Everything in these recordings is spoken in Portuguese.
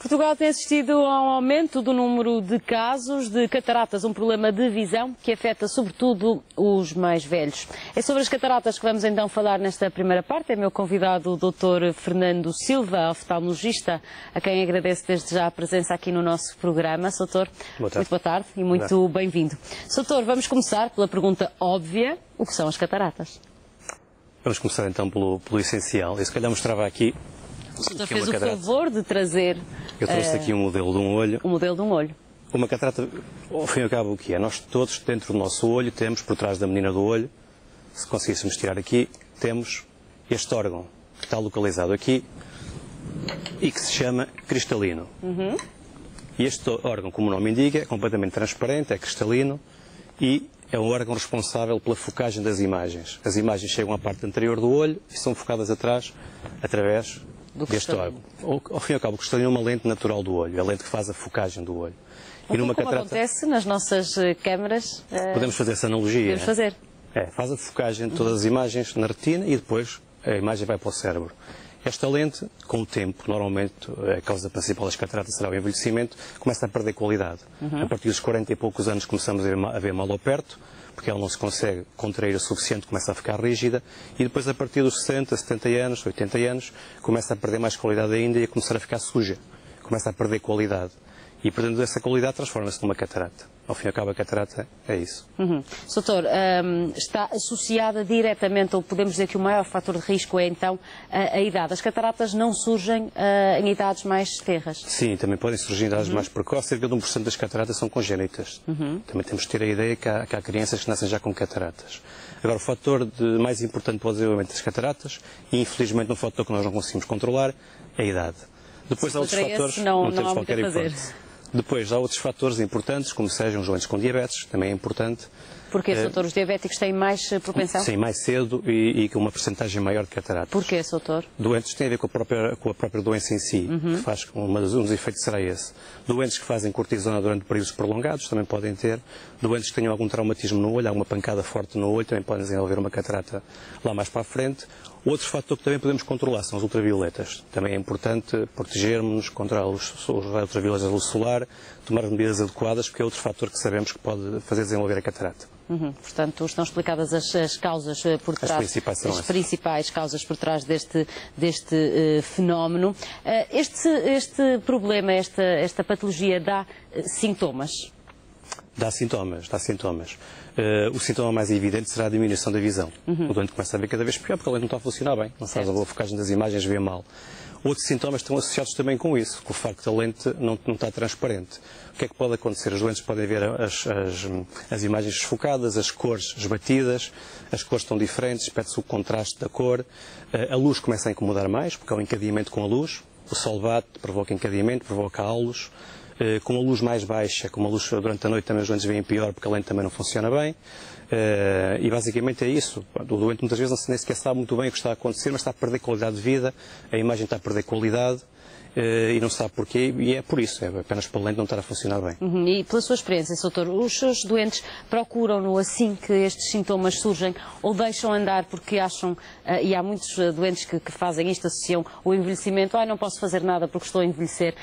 Portugal tem assistido a um aumento do número de casos de cataratas, um problema de visão que afeta sobretudo os mais velhos. É sobre as cataratas que vamos então falar nesta primeira parte. É meu convidado o Dr. Fernando Silva, oftalmologista, a quem agradeço desde já a presença aqui no nosso programa. Doutor, muito boa tarde e muito bem-vindo. Doutor, vamos começar pela pergunta óbvia: o que são as cataratas? Vamos começar então pelo essencial. Eu se calhar mostrava aqui. O senhor fez o favor de trazer... Eu trouxe aqui um modelo de um olho. Um modelo de um olho. Uma catarata, ao fim e ao cabo, o que é? Nós todos, dentro do nosso olho, temos, por trás da menina do olho, se conseguíssemos tirar aqui, temos este órgão que está localizado aqui e que se chama cristalino. E este órgão, como o nome indica, é completamente transparente, é cristalino e é um órgão responsável pela focagem das imagens. As imagens chegam à parte anterior do olho e são focadas atrás, através deste órgão. Ao fim e ao cabo, o cristalino é uma lente natural do olho, é a lente que faz a focagem do olho. E numa catarata, acontece nas nossas câmaras... Podemos fazer essa analogia. Podemos fazer. Faz a focagem de todas as imagens na retina e depois a imagem vai para o cérebro. Esta lente, com o tempo, normalmente a causa principal das cataratas será o envelhecimento, começa a perder qualidade. A partir dos 40 e poucos anos começamos a ver mal ao perto, porque ela não se consegue contrair o suficiente, começa a ficar rígida, e depois a partir dos 60, 70 anos, 80 anos, começa a perder mais qualidade ainda e a começar a ficar suja, começa a perder qualidade. E perdendo essa qualidade transforma-se numa catarata. Ao fim e ao cabo a catarata é isso. Doutor, está associada diretamente, ou podemos dizer que o maior fator de risco é então a idade. As cataratas não surgem em idades mais tenras? Sim, também podem surgir em idades mais precoces. Cerca de 1% das cataratas são congénitas. Também temos que ter a ideia que há crianças que nascem já com cataratas. Agora, o fator mais importante para o desenvolvimento das cataratas, e infelizmente um fator que nós não conseguimos controlar, é a idade. Depois há outros fatores, não temos qualquer hipótese. Depois há outros fatores importantes, como sejam os doentes com diabetes, também é importante. Porquê, doutor? Os diabéticos têm mais propensão? Sim, mais cedo e com uma percentagem maior de cataratas. Porquê, doutor? Doentes têm a ver com a própria doença em si, que faz um dos efeitos será esse. Doentes que fazem cortisona durante períodos prolongados também podem ter. Doentes que tenham algum traumatismo no olho, alguma pancada forte no olho, também podem desenvolver uma catarata lá mais para a frente. Outro fator que também podemos controlar são as ultravioletas. Também é importante protegermos contra os ultravioletas da luz solar, tomar medidas adequadas, porque é outro fator que sabemos que pode fazer desenvolver a catarata. Portanto, estão explicadas as causas por trás, as principais causas por trás deste fenómeno. Este problema, esta patologia dá sintomas? Dá sintomas. O sintoma mais evidente será a diminuição da visão. O doente começa a ver cada vez pior porque a lente não está a funcionar bem, não faz a boa focagem das imagens, vê mal. Outros sintomas estão associados também com isso, com o facto da lente não está transparente. O que é que pode acontecer? Os doentes podem ver as imagens desfocadas, as cores esbatidas, as cores estão diferentes, pede-se o contraste da cor, a luz começa a incomodar mais, porque há um encadeamento com a luz, o sol bate, provoca encadeamento, provoca halos. Com a luz mais baixa, como a luz durante a noite também os doentes veem pior porque a lente também não funciona bem. E basicamente é isso. O doente muitas vezes nem sequer sabe muito bem o que está a acontecer, mas está a perder qualidade de vida, a imagem está a perder qualidade e não sabe porquê, e é por isso, é apenas pela lente não estar a funcionar bem. E pela sua experiência, doutor, os seus doentes procuram-no assim que estes sintomas surgem ou deixam andar porque acham, e há muitos doentes que fazem isto, associam o envelhecimento, não posso fazer nada porque estou a envelhecer.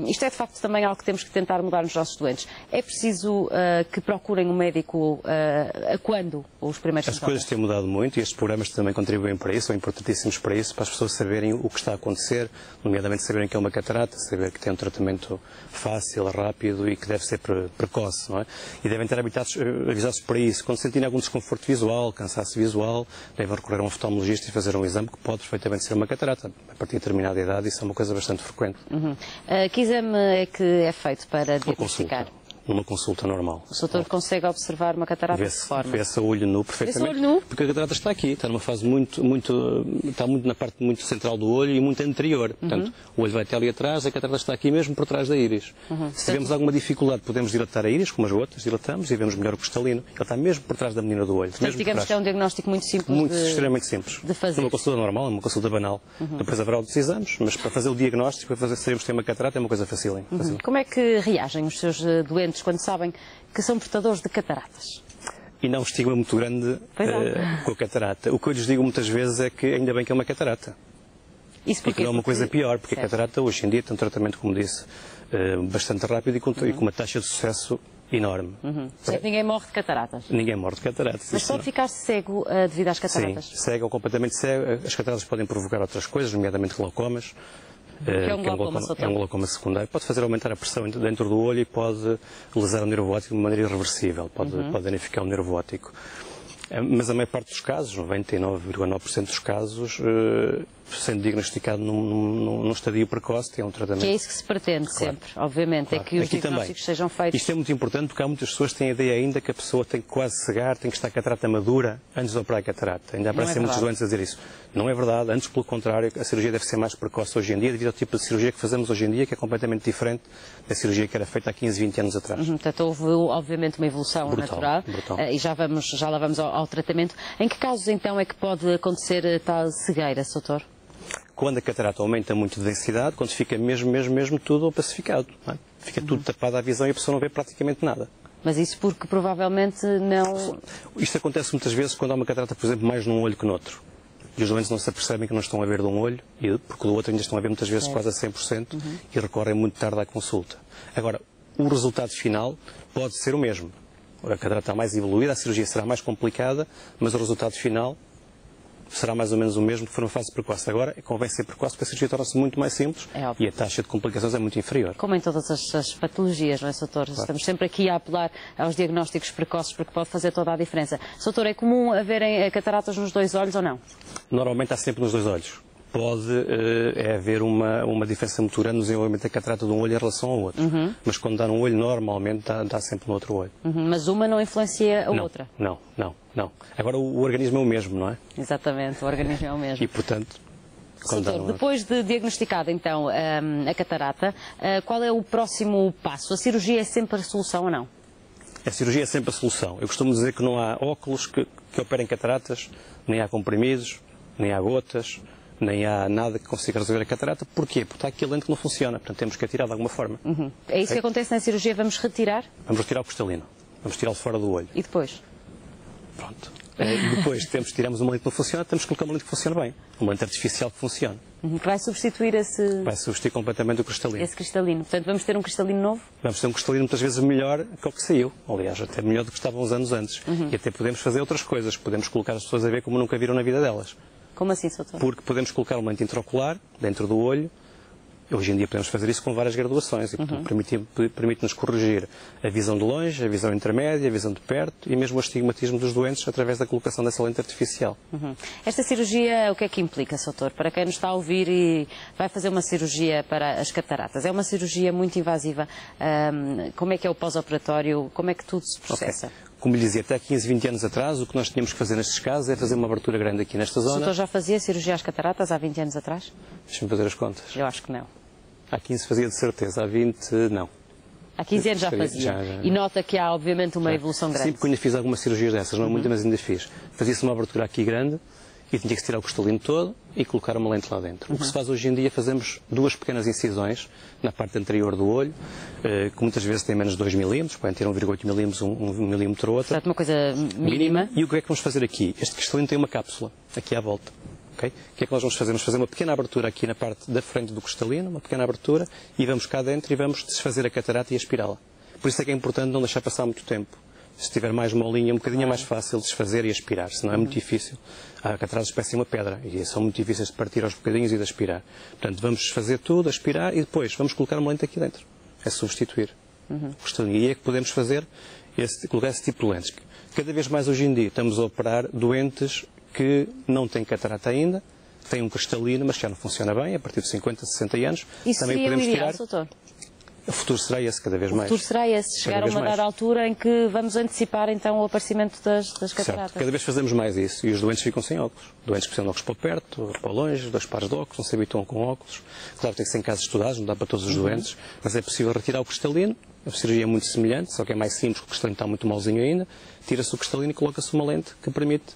Isto é de facto também algo que temos que tentar mudar nos nossos doentes. É preciso que procurem um médico a quando os primeiros sintomas? As coisas têm mudado muito e estes programas também contribuem para isso, são importantíssimos para isso, para as pessoas saberem o que está a acontecer, nomeadamente saberem que é uma catarata, saber que tem um tratamento fácil, rápido e que deve ser precoce, não é? E devem ter avisados para isso. Quando sentirem algum desconforto visual, cansaço visual, devem recorrer a um oftalmologista e fazer um exame que pode perfeitamente ser uma catarata. A partir de determinada idade isso é uma coisa bastante frequente. Que exame é que é feito para diagnosticar? Numa consulta normal. O doutor consegue observar uma catarata de forma? Vê-se a olho nu perfeitamente. Vê-se a olho nu? Porque a catarata está aqui, está numa fase está muito na parte muito central do olho e muito anterior. Portanto, o olho vai até ali atrás, a catarata está aqui mesmo por trás da íris. Se tivermos alguma dificuldade, podemos dilatar a íris, com umas gotas, dilatamos e vemos melhor o cristalino. Ele está mesmo por trás da menina do olho. Portanto, digamos que é um diagnóstico muito simples extremamente simples. De fazer. Numa consulta normal, numa consulta banal. Depois haverá outros exames, mas para fazer o diagnóstico, para sabermos que tem uma catarata, é uma coisa fácil. Como é que reagem os seus doentes quando sabem que são portadores de cataratas? E não um estigma muito grande com a catarata. O que eu lhes digo muitas vezes é que ainda bem que é uma catarata. Isso porque não é uma coisa pior, porque certo. a catarata hoje em dia tem um tratamento, como disse, bastante rápido e com uma taxa de sucesso enorme. Sei que ninguém morre de cataratas. Ninguém morre de cataratas. Mas pode ficar cego devido às cataratas? Sim, cego ou completamente cego. As cataratas podem provocar outras coisas, nomeadamente glaucomas. Que é um glaucoma, é um glaucoma secundário. Pode fazer aumentar a pressão dentro do olho e pode lesar o nervo óptico de maneira irreversível. Pode danificar o nervo óptico. Mas a maior parte dos casos, 99,9% dos casos, sendo diagnosticado num estadio precoce, tem um tratamento. Que é isso que se pretende sempre, obviamente, é que os diagnósticos sejam feitos. Isto é muito importante porque há muitas pessoas que têm a ideia ainda que a pessoa tem que quase cegar, tem que estar com a catarata madura antes de operar a catarata. Ainda aparecem muitos doentes a dizer isso. Não é verdade, antes pelo contrário, a cirurgia deve ser mais precoce hoje em dia, devido ao tipo de cirurgia que fazemos hoje em dia, que é completamente diferente da cirurgia que era feita há 15, 20 anos atrás. Portanto, houve obviamente uma evolução natural e já lá vamos ao tratamento. Em que casos então é que pode acontecer tal cegueira, Sr. Quando a catarata aumenta muito de densidade, quando fica mesmo tudo opacificado. Não é? Fica tudo tapado à visão e a pessoa não vê praticamente nada. Mas isso porque provavelmente não... Isto acontece muitas vezes quando há uma catarata, por exemplo, mais num olho que noutro. E os doentes não se apercebem que não estão a ver de um olho, porque do outro ainda estão a ver muitas vezes quase a 100% e recorrem muito tarde à consulta. Agora, o resultado final pode ser o mesmo. A catarata está mais evoluída, a cirurgia será mais complicada, mas o resultado final será mais ou menos o mesmo que for uma fase precoce. Agora, convém ser precoce porque a cirurgia torna-se muito mais simples e a taxa de complicações é muito inferior. Como em todas as patologias, não é, Sr. Claro. Estamos sempre aqui a apelar aos diagnósticos precoces porque pode fazer toda a diferença. Sr. É comum haverem cataratas nos dois olhos ou não? Normalmente há sempre nos dois olhos. Pode haver uma diferença muito grande no desenvolvimento da catarata de um olho em relação ao outro. Mas quando dá num olho, normalmente dá sempre no outro olho. Mas uma não influencia a outra? Não. Agora o organismo é o mesmo, não é? Exatamente, o organismo é o mesmo. E, portanto... Doutor, depois de diagnosticada então a catarata, qual é o próximo passo? A cirurgia é sempre a solução ou não? A cirurgia é sempre a solução. Eu costumo dizer que não há óculos que operem cataratas, nem há comprimidos, nem há gotas, nem há nada que consiga resolver a catarata. Porquê? Porque está aqui a lente que não funciona, portanto temos que a tirar de alguma forma. É isso que acontece na cirurgia? Vamos retirar? Vamos retirar o cristalino, vamos tirá-lo fora do olho. E depois? Pronto. Depois tiramos uma lente que não funciona, temos que colocar uma lente que funciona bem, uma lente artificial que funcione. Que vai substituir esse... Vai substituir completamente o cristalino. Esse cristalino. Portanto, vamos ter um cristalino novo? Vamos ter um cristalino muitas vezes melhor que o que saiu. Aliás, até melhor do que estava uns anos antes. E até podemos fazer outras coisas. Podemos colocar as pessoas a ver como nunca viram na vida delas. Como assim, Sr. Porque podemos colocar uma lente intraocular dentro do olho. Hoje em dia podemos fazer isso com várias graduações e permite-nos corrigir a visão de longe, a visão intermédia, a visão de perto e mesmo o astigmatismo dos doentes através da colocação dessa lente artificial. Esta cirurgia, o que é que implica, Sr. Para quem nos está a ouvir e vai fazer uma cirurgia para as cataratas, é uma cirurgia muito invasiva. Como é que é o pós-operatório? Como é que tudo se processa? Como lhe dizia, até há 15, 20 anos atrás, o que nós tínhamos que fazer nestes casos é fazer uma abertura grande aqui nesta zona. O doutor já fazia cirurgia às cataratas há 20 anos atrás? Deixa-me fazer as contas. Eu acho que não. Há 15 fazia de certeza, há 20 não. Há 15 anos já fazia. Já. E nota que há, obviamente, uma evolução grande. Sempre que ainda fiz algumas cirurgias dessas, não muitas, mas ainda fiz. Fazia-se uma abertura aqui grande e tinha que se tirar o cristalino todo e colocar uma lente lá dentro. O que se faz hoje em dia, fazemos duas pequenas incisões na parte anterior do olho, que muitas vezes tem menos de 2 milímetros, podem ter 1,8 milímetros, 1 milímetro ou outro. Portanto, uma coisa mínima. E o que é que vamos fazer aqui? Este cristalino tem uma cápsula, aqui à volta. Okay? O que é que nós vamos fazer? Vamos fazer uma pequena abertura aqui na parte da frente do cristalino, uma pequena abertura, e vamos cá dentro e vamos desfazer a catarata e aspirá-la. Por isso é que é importante não deixar passar muito tempo. Se tiver mais molinha, um bocadinho é mais fácil desfazer e aspirar, senão é muito difícil. Há cataratas que parecem uma pedra e são muito difíceis de partir aos bocadinhos e de aspirar. Portanto, vamos desfazer tudo, aspirar e depois vamos colocar uma lente aqui dentro. É substituir o cristalino. E é que podemos fazer, colocar esse tipo de lentes. Cada vez mais hoje em dia estamos a operar doentes que não têm catarata ainda, têm um cristalino, mas que já não funciona bem, a partir de 50, 60 anos. Isso também seria podemos o ideal, tirar. doutor? O futuro será esse, cada vez mais. O futuro será esse, chegar a uma dada altura em que vamos antecipar então o aparecimento das cataratas. Certo. Cada vez fazemos mais isso e os doentes ficam sem óculos. Doentes que precisam de óculos para perto, para longe, 2 pares de óculos, não se habituam com óculos. Claro que tem que ser em casos estudados, não dá para todos os doentes, mas é possível retirar o cristalino. A cirurgia é muito semelhante, só que é mais simples, porque o cristalino está muito malzinho ainda. Tira-se o cristalino e coloca-se uma lente que permite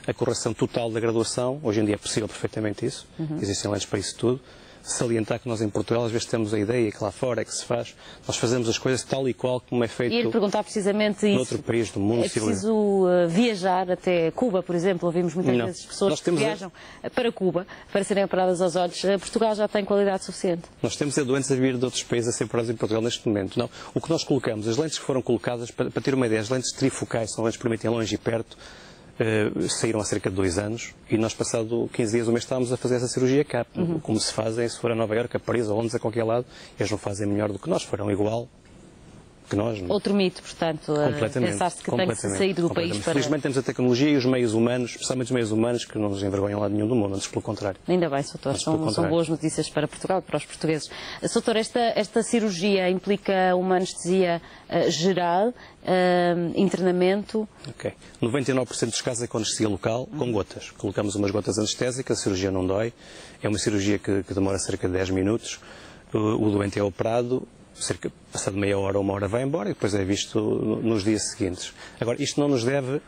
a correção total da graduação. Hoje em dia é possível perfeitamente isso. Existem lentes para isso tudo. salientar que nós em Portugal às vezes temos a ideia que lá fora é que se faz. Nós fazemos as coisas tal e qual como é feito e perguntar precisamente isso. noutro país do mundo. É preciso viajar até Cuba, por exemplo. Ouvimos muitas vezes pessoas que viajam para Cuba para serem operadas aos olhos. Portugal já tem qualidade suficiente. Nós temos doentes a vir de outros países a ser operados em Portugal neste momento. Não. O que nós colocamos, as lentes que foram colocadas, para ter uma ideia, as lentes trifocais, são lentes que permitem longe e perto, saíram há cerca de 2 anos e nós, passado 15 dias, um mês, estávamos a fazer essa cirurgia cá. Como se fazem, se for a Nova Iorque, a Paris, a Londres, a qualquer lado, eles não fazem melhor do que nós, farão igual que nós. Não? Outro mito, portanto, pensar-se que tem que sair do país para... Felizmente temos a tecnologia e os meios humanos, especialmente os meios humanos, que não nos envergonham lado nenhum do mundo, antes pelo contrário. Ainda bem, Soutor, são boas notícias para Portugal e para os portugueses. Soutor, esta cirurgia implica uma anestesia geral, internamento? Ok. 99% dos casos é com anestesia local, com gotas. Colocamos umas gotas anestésicas, a cirurgia não dói, é uma cirurgia que demora cerca de 10 minutos, o doente é operado, passado meia hora ou uma hora vai embora e depois é visto nos dias seguintes. Agora, isto não nos deve,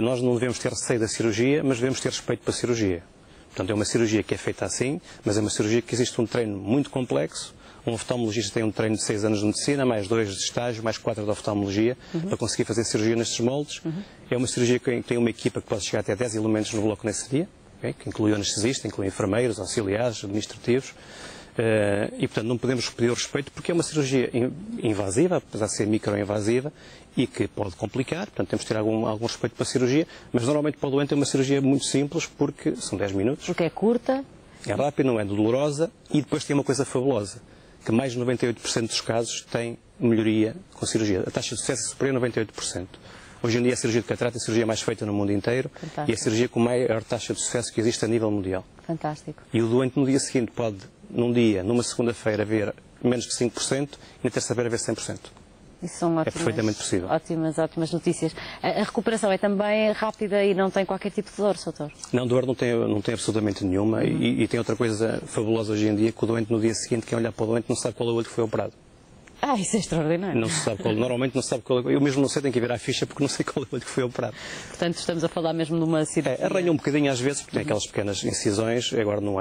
nós não devemos ter receio da cirurgia, mas devemos ter respeito pela cirurgia. Portanto, é uma cirurgia que é feita assim, mas é uma cirurgia que existe um treino muito complexo. Um oftalmologista tem um treino de 6 anos de medicina, mais 2 de estágio, mais 4 de oftalmologia, para conseguir fazer cirurgia nestes moldes. É uma cirurgia que tem uma equipa que pode chegar até 10 elementos no bloco nesse dia, okay? Que inclui anestesista, inclui enfermeiros, auxiliares, administrativos. E, portanto, não podemos pedir o respeito porque é uma cirurgia invasiva, apesar de ser microinvasiva, e que pode complicar, portanto, temos de ter algum respeito para a cirurgia, mas normalmente para o doente é uma cirurgia muito simples porque são 10 minutos. Porque é curta. É rápida, não é dolorosa e depois tem uma coisa fabulosa, que mais de 98% dos casos tem melhoria com a cirurgia. A taxa de sucesso é superior a 98%. Hoje em dia a cirurgia de catarata é a cirurgia mais feita no mundo inteiro. Fantástico. E é a cirurgia com maior taxa de sucesso que existe a nível mundial. Fantástico. E o doente no dia seguinte pode, numa segunda-feira, ver menos de 5% e na terça-feira ver 100%. Isso são ótimas, é perfeitamente possível. Ótimas notícias. A recuperação é também rápida e não tem qualquer tipo de dor, Soutor? Não, dor não tem absolutamente nenhuma. E tem outra coisa fabulosa hoje em dia, que o doente no dia seguinte, quem olhar para o doente não sabe qual é o olho que foi operado. Isso é extraordinário. Não se sabe normalmente não se sabe qual é. Eu mesmo não sei, tenho que ver a ficha porque não sei qual é o olho que foi operado. Portanto, estamos a falar mesmo de uma cirurgia. Arranha um bocadinho às vezes, porque tem aquelas pequenas incisões, agora não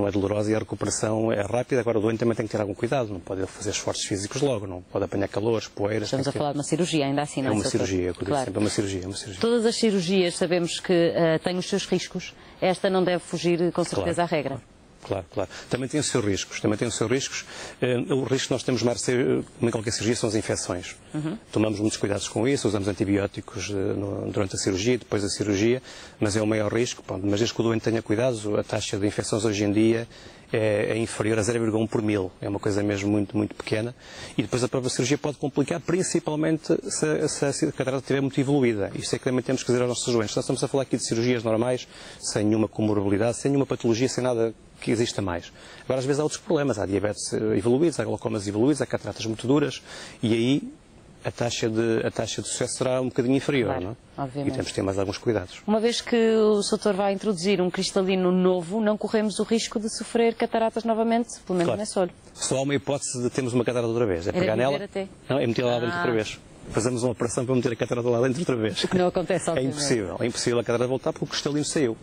é dolorosa e a recuperação é rápida. Agora o doente também tem que ter algum cuidado, não pode fazer esforços físicos logo, não pode apanhar calores, poeiras. Estamos a falar de uma cirurgia, ainda assim, não é? É uma cirurgia, claro. Sempre, é uma cirurgia. Todas as cirurgias sabemos que têm os seus riscos. Esta não deve fugir, com certeza, à regra. Claro. Também tem os seus riscos. O risco que nós temos mais em qualquer cirurgia são as infecções. Tomamos muitos cuidados com isso, usamos antibióticos durante a cirurgia e depois da cirurgia, mas é o maior risco. Mas desde que o doente tenha cuidados, a taxa de infecções hoje em dia é inferior a 0,1 por 1000. É uma coisa mesmo muito, muito pequena. E depois a própria cirurgia pode complicar, principalmente se a catarata estiver muito evoluída. Isso é que também temos que dizer aos nossos doentes. Nós estamos a falar aqui de cirurgias normais, sem nenhuma comorbilidade, sem nenhuma patologia, sem nada que exista mais. Agora, às vezes há outros problemas. Há diabetes evoluídos, há glaucomas evoluídos, há cataratas muito duras e aí a taxa de sucesso será um bocadinho inferior, claro, não é? Obviamente. E temos de ter mais alguns cuidados. Uma vez que o Soutor vai introduzir um cristalino novo, não corremos o risco de sofrer cataratas novamente, pelo menos nesse olho. Só há uma hipótese de termos uma catarata outra vez. É pegar nela, é meter lá dentro outra vez. Fazemos uma operação para meter a catarata lá dentro outra vez. O que não acontece, obviamente. É impossível a catarata voltar porque o cristalino saiu.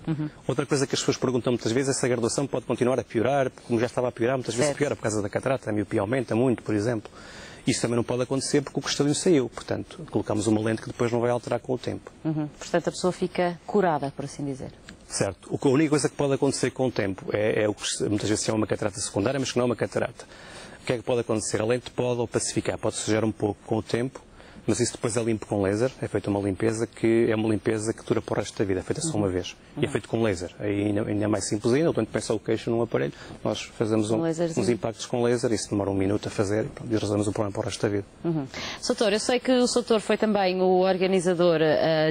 Outra coisa que as pessoas perguntam muitas vezes é se a graduação pode continuar a piorar, como já estava a piorar, muitas vezes piora por causa da catarata, a miopia aumenta muito, por exemplo. Isso também não pode acontecer porque o cristalino saiu. Portanto, colocamos uma lente que depois não vai alterar com o tempo. Portanto, a pessoa fica curada, por assim dizer. Certo. A única coisa que pode acontecer com o tempo é o que muitas vezes se chama uma catarata secundária, mas que não é uma catarata. O que é que pode acontecer? A lente pode opacificar, pode sujar um pouco com o tempo, mas isso depois é limpo com laser, é feita uma limpeza que é uma limpeza que dura para o resto da vida, é feita só uma vez. E é feito com laser, aí ainda é mais simples ainda, o doente põe só o queixo num aparelho, nós fazemos uns impactos com laser, isso demora 1 minuto a fazer e resolvemos o problema para o resto da vida. Soutor, eu sei que o Soutor foi também o organizador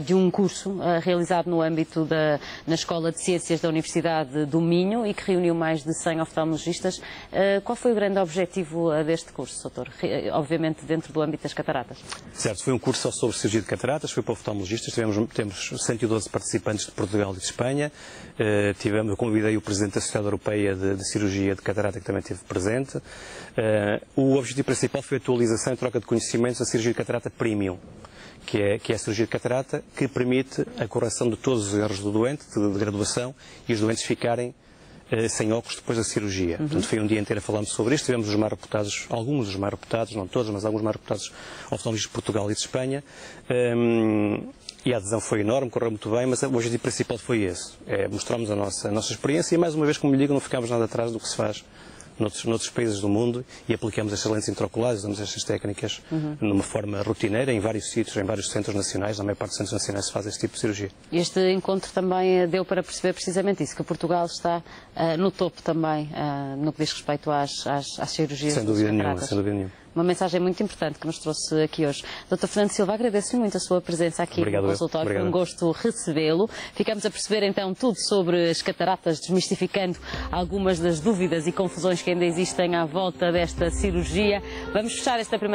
de um curso realizado no âmbito na Escola de Ciências da Universidade do Minho e que reuniu mais de 100 oftalmologistas. Qual foi o grande objetivo deste curso, Soutor? Obviamente dentro do âmbito das cataratas. Certo, foi um curso só sobre cirurgia de cataratas, foi para oftalmologistas, temos 112 participantes de Portugal e de Espanha, eu convidei o Presidente da Sociedade Europeia de Cirurgia de Catarata, que também esteve presente. O objetivo principal foi a atualização e troca de conhecimentos da cirurgia de catarata premium, que é a cirurgia de catarata que permite a correção de todos os erros do doente, de graduação, e os doentes ficarem sem óculos depois da cirurgia. Portanto, foi um dia inteiro a falarmos sobre isto. Tivemos os mais reputados, alguns dos mais reputados, não todos, mas alguns mais reputados oftalmologistas de Portugal e de Espanha. E a adesão foi enorme, correu muito bem, mas o objetivo principal foi esse. Mostrarmos a nossa experiência e, mais uma vez, como lhe digo, não ficámos nada atrás do que se faz noutros países do mundo e aplicamos estas lentes intraoculares, usamos estas técnicas numa forma rotineira em vários sítios, em vários centros nacionais. Na maior parte dos centros nacionais se faz este tipo de cirurgia. Este encontro também deu para perceber precisamente isso, que Portugal está no topo também no que diz respeito às cirurgias. Sem dúvida nenhuma, sem dúvida nenhuma. Uma mensagem muito importante que nos trouxe aqui hoje. Dr. Fernando Silva, agradeço-lhe muito a sua presença aqui no consultório. Foi um gosto recebê-lo. Ficamos a perceber então tudo sobre as cataratas, desmistificando algumas das dúvidas e confusões que ainda existem à volta desta cirurgia. Vamos fechar esta primeira